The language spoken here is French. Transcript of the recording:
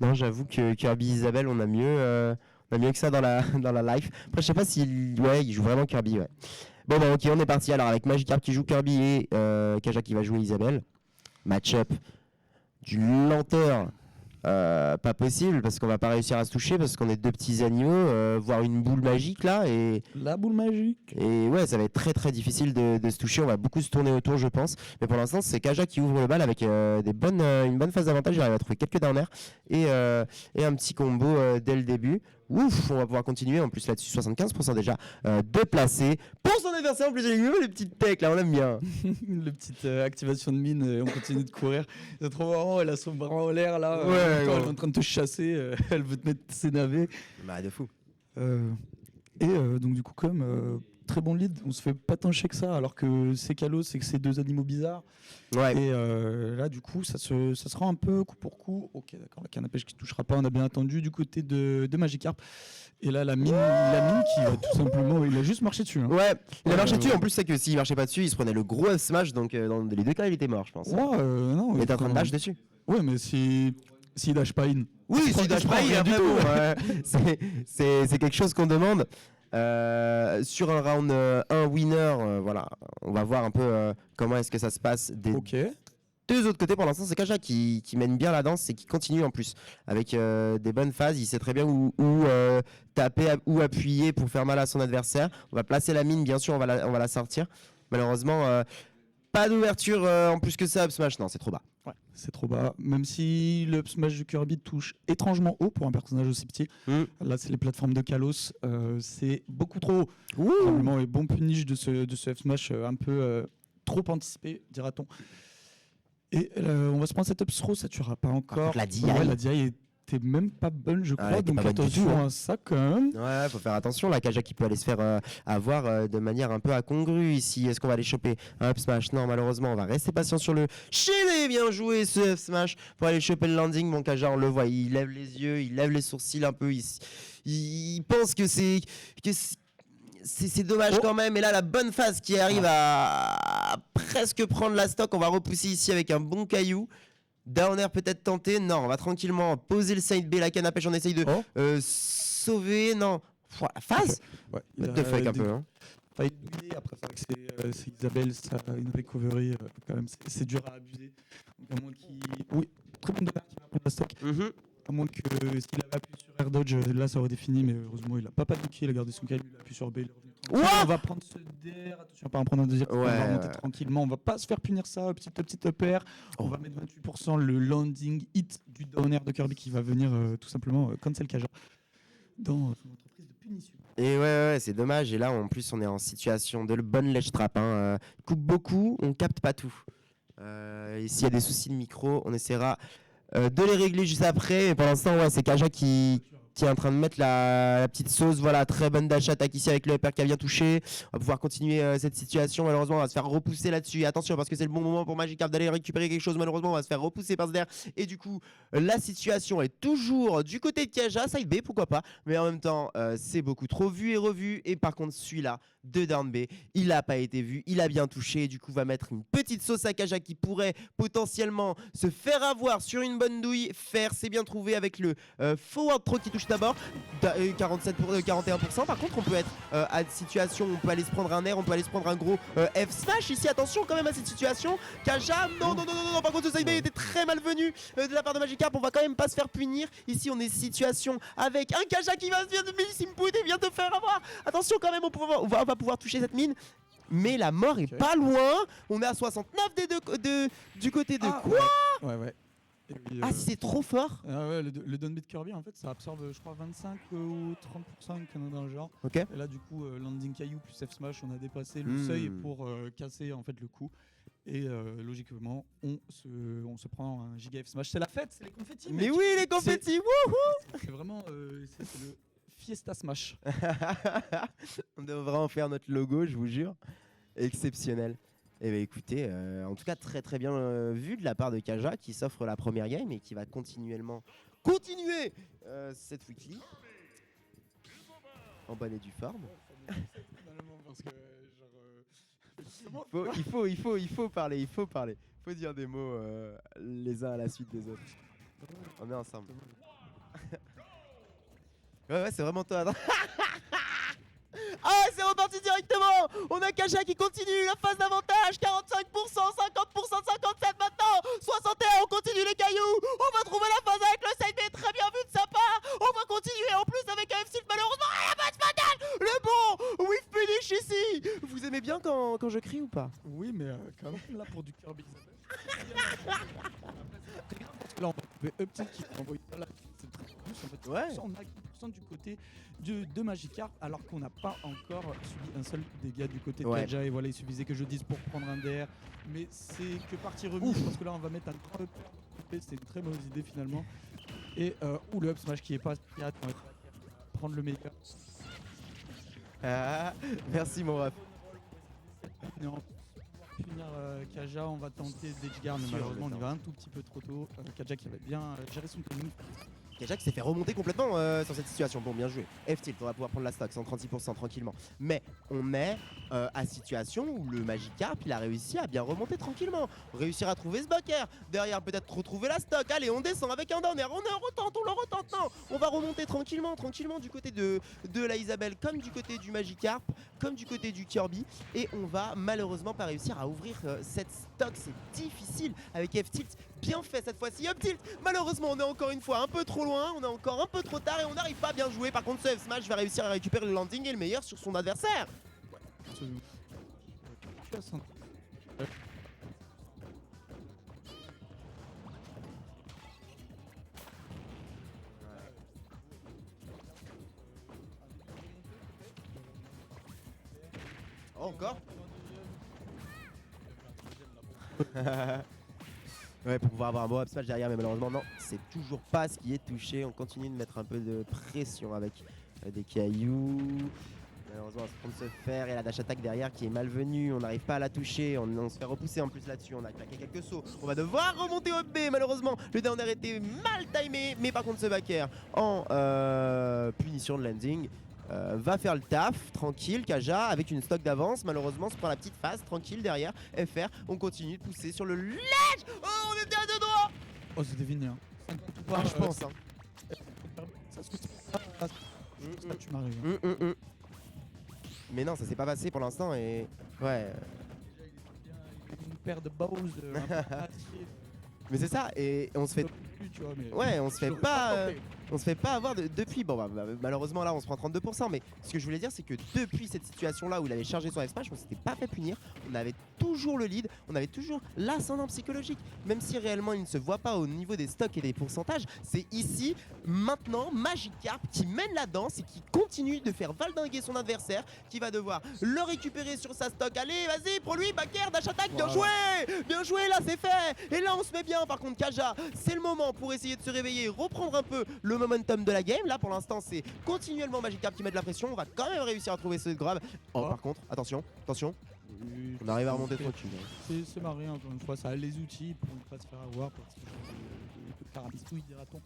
Non, j'avoue que Kirby Isabelle, on a mieux que ça dans la, dans la life. Après, je sais pas s'il ouais, il joue vraiment Kirby, ouais. Bon, bah, ok, on est parti alors avec Magikarp qui joue Kirby et Kaja qui va jouer Isabelle. Match-up d'une lenteur pas possible parce qu'on va pas réussir à se toucher parce qu'on est deux petits animaux, voir une boule magique là La boule magique. et ouais, ça va être très très difficile de se toucher. On va beaucoup se tourner autour, je pense. Mais pour l'instant, c'est Kaja qui ouvre le bal avec une bonne phase d'avantage. Il arrive à trouver quelques down air et un petit combo dès le début. Ouf, on va pouvoir continuer. En plus, là-dessus, 75% déjà de placé. Pour son adversaire, en plus, il les petites techs là, on aime bien. Le petite activation de mine, on continue de courir. C'est trop marrant, elle a son bras en l'air là. Ouais, toi, elle gros. est en train de te chasser, elle veut te mettre ses navets. Bah, de fou. Donc du coup, comme très bon lead, on se fait pas tant chier que ça, alors que c'est Kalos, c'est que c'est deux animaux bizarres. Ouais. Et là, du coup, ça se rend un peu coup pour coup. Ok, d'accord, la canne à pêche qui touchera pas, on a bien attendu du côté de Magikarp. Et là, la mine qui va tout simplement, il a juste marché dessus. Hein. Ouais, il a marché dessus. ouais. En plus, c'est que s'il marchait pas dessus, il se prenait le gros F smash. Donc, dans les deux cas, il était mort, je pense. Ouais, non. Mais t'es en train de dash dessus. Ouais, mais s'il dash pas in. Oui, il s'il dash prend pas, il rien a du vraiment. tout. Ouais. C'est quelque chose qu'on demande. Sur un round 1 winner, voilà, on va voir un peu comment est-ce que ça se passe des Ok. deux autres côtés. Pour l'instant, c'est Kaja qui mène bien la danse et qui continue en plus avec des bonnes phases. Il sait très bien où taper, où appuyer pour faire mal à son adversaire. On va placer la mine, bien sûr, on va la sortir. Malheureusement, pas d'ouverture en plus que ça, up smash, non, c'est trop bas. Ouais, c'est trop bas. Même si le up smash du Kirby touche étrangement haut pour un personnage aussi petit. Là, c'est les plateformes de Kalos. C'est beaucoup trop haut. Probablement, et bon punish de ce up smash un peu trop anticipé, dira-t-on. Et on va se prendre cette up throw, ça tuera pas encore. contre, la DI. Ouais, la DI était même pas bonne, je crois. elle était Donc pas bonne du attention tout, hein. à ça quand même. Ouais, faut faire attention. La Kaja qui peut aller se faire avoir de manière un peu incongrue ici. Est-ce qu'on va aller choper un up smash? Non, malheureusement, on va rester patient sur le Chile. Bien joué ce up smash pour aller choper le landing. Mon Kaja, on le voit, il lève les yeux, il lève les sourcils un peu. Il pense que c'est dommage quand même. Et là, la bonne phase qui arrive à presque prendre la stock. On va repousser ici avec un bon caillou. Down air peut-être tenté. Non, on va tranquillement poser le side B. La canne à pêche, on essaye de sauver. Non. La phase. Ouais, What the fuck un peu. Hein. Enfin, il après, c'est Isabelle, ça a une recovery, quand même, c'est dur à abuser. Donc, à moins qu'il. Oui, très bon départ qui va prendre la stock. À moins que s'il avait appuyé sur Air Dodge, là ça aurait été fini, mais heureusement il a pas paniqué, il a gardé son calme, il a appuyé sur B, il est revenu tranquille. On va prendre ce DR, attention à pas en prendre un deuxième, on va remonter tranquillement, on va pas se faire punir ça, petit upper, on va mettre 28% le landing hit du down air de Kirby qui va venir tout simplement cancel Kaja dans son entreprise de punition. Et ouais, c'est dommage. Et là, en plus, on est en situation de bonne ledge trap. Hein. Coupe beaucoup, on capte pas tout. Et s'il y a des soucis de micro, on essaiera de les régler juste après. Mais pour l'instant, ouais, c'est Kaja qui est en train de mettre la petite sauce. Voilà, très bonne dash attack ici avec le upper qui a bien touché. On va pouvoir continuer cette situation. Malheureusement, on va se faire repousser là-dessus. Attention, parce que c'est le bon moment pour Magikarp d'aller récupérer quelque chose. Malheureusement, on va se faire repousser par ce derrière. Et du coup, la situation est toujours du côté de Kaja. Side B, pourquoi pas. Mais en même temps, c'est beaucoup trop vu et revu. Et par contre, celui-là, de down B, il n'a pas été vu. Il a bien touché. Et du coup, va mettre une petite sauce à Kaja qui pourrait potentiellement se faire avoir sur une bonne douille. C'est bien trouvé avec le forward throw qui touche d'abord 47 pour 41%. Par contre, on peut être à cette situation, on peut aller se prendre un air, on peut aller se prendre un gros F smash ici. Attention quand même à cette situation. Kaja, non. Par contre, ce side B était très malvenu de la part de Magikarp. On va quand même pas se faire punir. Ici, on est situation avec un Kaja qui va vient de Milsimpout et vient de faire avoir. Attention quand même, on va pouvoir toucher cette mine. Mais la mort est pas loin. On est à 69 du côté de quoi Ouais. Puis, si c'est trop fort. Le down beat Kirby en fait ça absorbe je crois 25 ou 30% dans le genre. Ok. Et là du coup landing caillou plus F smash on a dépassé le seuil pour casser en fait le coup. Et logiquement on se prend un giga F smash. C'est la fête, c'est les confettis. Mais oui les confettis. Wouhou. C'est vraiment c'est le Fiesta Smash. On devrait en faire notre logo, je vous jure. Exceptionnel. Eh bien écoutez, en tout cas très très bien vu de la part de Kaja qui s'offre la première game et qui va continuer cette weekly en bonne et due forme. Il faut parler, il faut dire des mots les uns à la suite des autres. On est ensemble. Ouais, c'est vraiment toi. Ah, c'est reparti directement. On a Kaja qui continue la phase d'avantage. 45%, 50%, 57 maintenant. 61, on continue les cailloux. On va trouver la phase avec le side B. Très bien vu de sa part. On va continuer en plus avec AFC malheureusement. Ah, la bonne fatale. Le bon whiff finish ici. Vous aimez bien quand je crie ou pas? Oui, mais quand même là pour du Kirby. Là, on va trouver Uptil qui va envoyer là. C'est très plus en fait. Ouais. On a 10% du côté de Magikarp alors qu'on n'a pas encore subi un seul dégât du côté de Kaja. Et voilà, il suffisait que je dise pour prendre un DR. Mais c'est que partie remise parce que là, on va mettre un grand EP. C'était une très mauvaise idée finalement. Et le up smash qui est pas pirate. On va prendre le meilleur. Ah, merci mon ref. Finir Kaja, on va tenter d'Edgeguard, mais malheureusement on y va un tout petit peu trop tôt. Kaja qui avait bien géré son timing. Kaja qui s'est fait remonter complètement sur cette situation. Bon, bien joué. F-Tilt, on va pouvoir prendre la stock, 136% tranquillement. Mais on est à situation où le Magikarp, il a réussi à bien remonter tranquillement. Réussir à trouver ce backer. Derrière, peut-être retrouver la stock. Allez, on descend avec un downer. On le retente. Non, on va remonter tranquillement du côté de la Isabelle, comme du côté du Magikarp, comme du côté du Kirby. Et on va malheureusement pas réussir à ouvrir cette stock. C'est difficile avec F-Tilt. Bien fait cette fois-ci, Up-Tilt. Malheureusement, on est encore une fois un peu trop loin, on est encore un peu trop tard et on n'arrive pas à bien jouer. Par contre, ce F-Smash va réussir à récupérer le landing et le meilleur sur son adversaire. Oh, encore. Ouais, pour pouvoir avoir un bon up smash derrière, mais malheureusement non, c'est toujours pas ce qui est touché. On continue de mettre un peu de pression avec des cailloux. Malheureusement, on se prend de se faire et la dash attack derrière qui est malvenue. On n'arrive pas à la toucher, on se fait repousser en plus là-dessus. On a claqué quelques sauts. On va devoir remonter au B. Malheureusement, le downer était mal timé, mais par contre ce backer en punition de landing va faire le taf, tranquille. Kaja avec une stock d'avance, malheureusement se prend la petite phase, tranquille derrière. FR, on continue de pousser sur le ledge. Oh, on était à deux doigts. Oh, c'était fini. Hein. Je pense. Hein. Ça se ça, tu m'arrives. Mais non, ça s'est pas passé pour l'instant et ouais. Une paire de balls. Mais c'est ça, et on se fait. Tu vois, mais ouais, on se fait pas. On se fait pas avoir depuis. Bon, malheureusement là, on se prend 32%. Mais ce que je voulais dire, c'est que depuis cette situation-là où il avait chargé son F-Smash, on s'était pas fait punir. On avait toujours le lead, on avait toujours l'ascendant psychologique. Même si réellement il ne se voit pas au niveau des stocks et des pourcentages, c'est ici, maintenant, Magikarp qui mène la danse et qui continue de faire valdinguer son adversaire, qui va devoir le récupérer sur sa stock. Allez, vas-y, pour lui, backer, dash attack, bien joué. Bien joué, là, c'est fait. Et là, on se met bien. Par contre, Kaja, c'est le moment pour essayer de se réveiller, reprendre un peu le momentum de la game. Là, pour l'instant, c'est continuellement Magikarp qui met de la pression. On va quand même réussir à trouver ce grab. Oh, par contre, attention. On arrive à remonter tranquille. C'est marré, encore une fois, ça a les outils pour ne pas se faire avoir. Parce que de Karamisouille, dira-t-on.